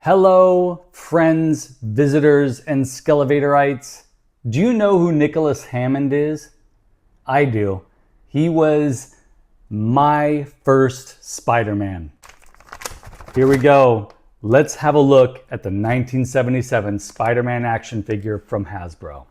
Hello, friends, visitors, and Skele Vaderites. Do you know who Nicholas Hammond is? I do. He was my first Spider-Man. Here we go. Let's have a look at the 1977 Spider-Man action figure from Hasbro.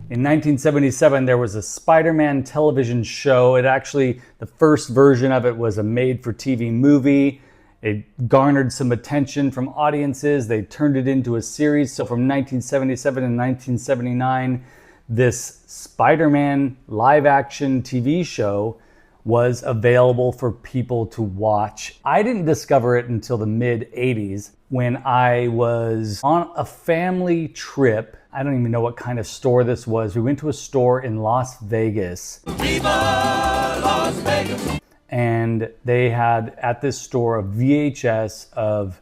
In 1977, there was a Spider-Man television show. The first version of it was a made-for-TV movie. It garnered some attention from audiences. They turned it into a series. So from 1977 and 1979, this Spider-Man live-action TV show was available for people to watch. I didn't discover it until the mid-'80s when I was on a family trip. I don't even know what kind of store this was. We went to a store in Las Vegas. Viva Las Vegas! And they had at this store a VHS of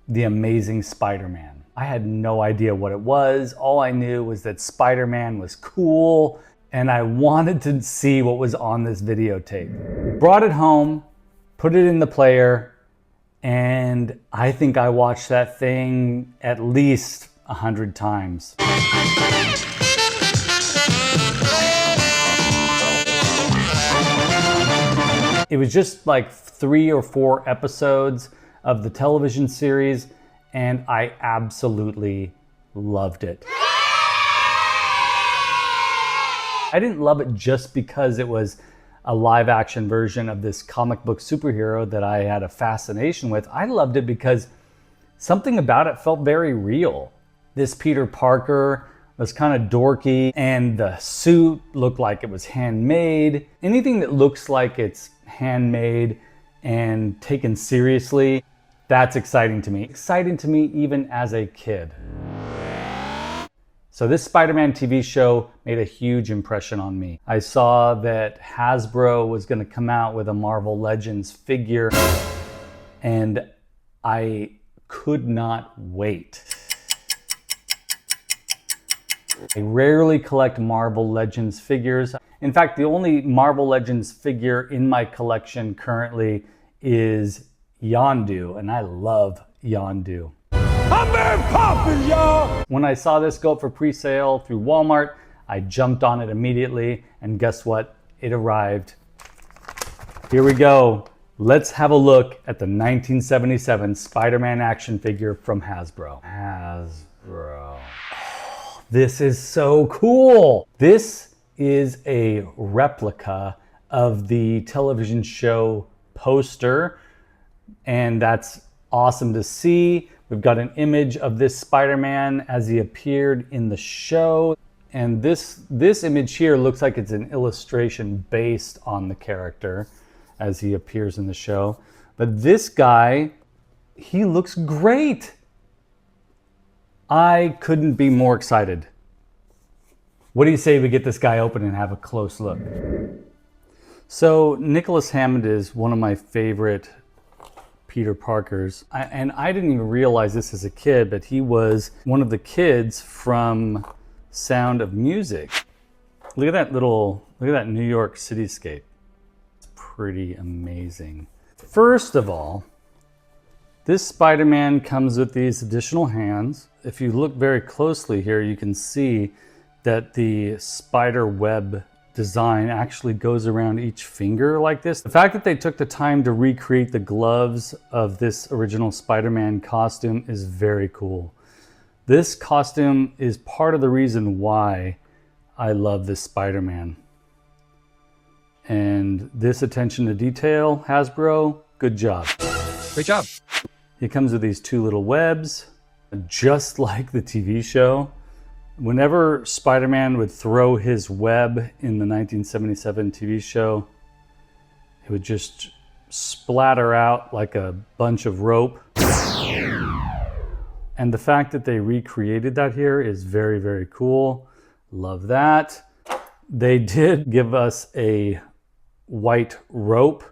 The Amazing Spider-Man. I had no idea what it was. All I knew was that Spider-Man was cool, and I wanted to see what was on this videotape. Brought it home, put it in the player, and I think I watched that thing at least 100 times. It was just like 3 or 4 episodes of the television series, and I absolutely loved it. I didn't love it just because it was a live action version of this comic book superhero that I had a fascination with. I loved it because something about it felt very real. This Peter Parker was kind of dorky, and the suit looked like it was handmade. Anything that looks like it's handmade and taken seriously, that's exciting to me. Exciting to me even as a kid. So this Spider-Man TV show made a huge impression on me. I saw that Hasbro was going to come out with a Marvel Legends figure, and I could not wait. I rarely collect Marvel Legends figures. In fact, the only Marvel Legends figure in my collection currently is Yondu, and I love Yondu. I'm very poppin', y'all! When I saw this go up for pre-sale through Walmart, I jumped on it immediately, and guess what? It arrived. Here we go. Let's have a look at the 1977 Spider-Man action figure from Hasbro. Hasbro. Oh, this is so cool! This is a replica of the television show poster, and that's awesome to see. We've got an image of this Spider-Man as he appeared in the show, and this image here looks like it's an illustration based on the character as he appears in the show. But this guy, he looks great. I couldn't be more excited. What do you say we get this guy open and have a close look? So Nicholas Hammond is one of my favorite Peter Parkers. And I didn't even realize this as a kid, but he was one of the kids from Sound of Music. Look at that New York cityscape. It's pretty amazing. First of all, this Spider-Man comes with these additional hands. If you look very closely here, you can see that the spider web design actually goes around each finger like this. The fact that they took the time to recreate the gloves of this original Spider-Man costume is very cool. This costume is part of the reason why I love this Spider-Man. And this attention to detail, Hasbro, good job. Great job. He comes with these 2 little webs, just like the TV show. Whenever Spider-Man would throw his web in the 1977 TV show, it would just splatter out like a bunch of rope. And the fact that they recreated that here is very, very cool. Love that. They did give us a white rope,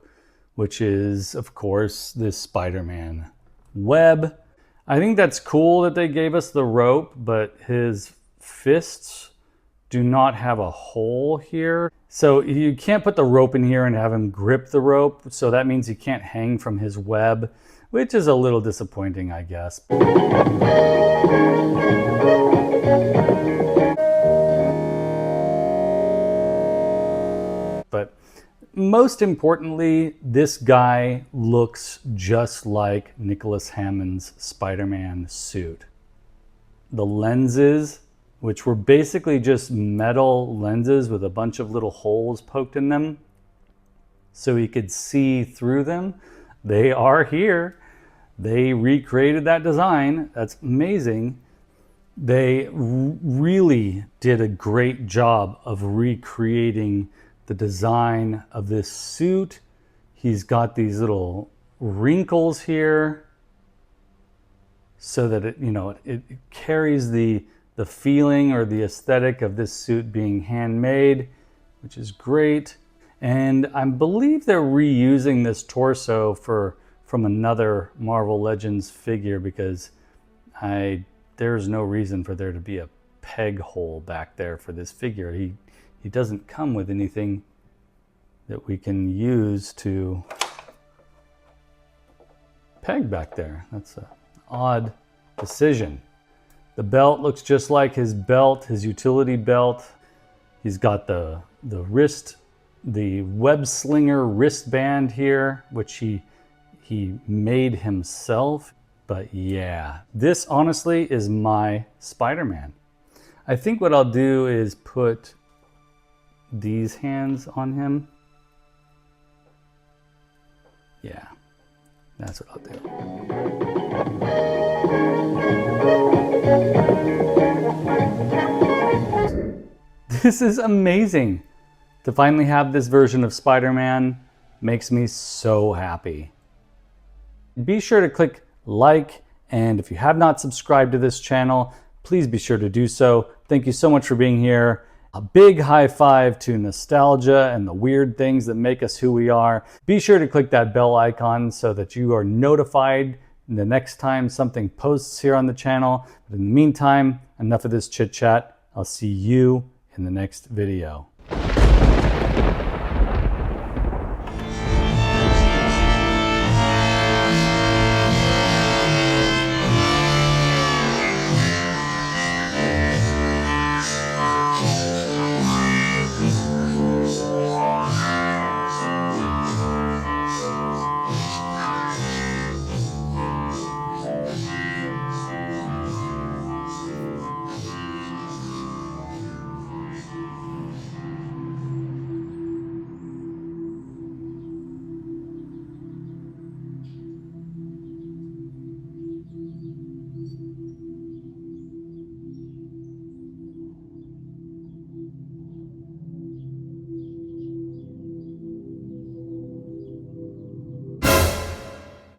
which is, of course, this Spider-Man web. I think that's cool that they gave us the rope, but his fists do not have a hole here. So you can't put the rope in here and have him grip the rope. So that means he can't hang from his web, which is a little disappointing, I guess. But most importantly, this guy looks just like Nicholas Hammond's Spider-Man suit. The lenses, which were basically just metal lenses with a bunch of little holes poked in them so he could see through them, they are here. They recreated that design. That's amazing. They really did a great job of recreating the design of this suit. He's got these little wrinkles here so that it carries the feeling or the aesthetic of this suit being handmade, which is great. And I believe they're reusing this torso from another Marvel Legends figure, because there's no reason for there to be a peg hole back there for this figure. He doesn't come with anything that we can use to peg back there. That's an odd decision. The belt looks just like his belt, his utility belt. He's got the web slinger wristband here, which he made himself. But yeah, this honestly is my Spider-Man. I think what I'll do is put these hands on him. Yeah, that's what I'll do. This is amazing. To finally have this version of Spider-Man makes me so happy. Be sure to click like, and if you have not subscribed to this channel, please be sure to do so. Thank you so much for being here. A big high five to nostalgia and the weird things that make us who we are. Be sure to click that bell icon so that you are notified the next time something posts here on the channel. But in the meantime, enough of this chit chat. I'll see you in the next video.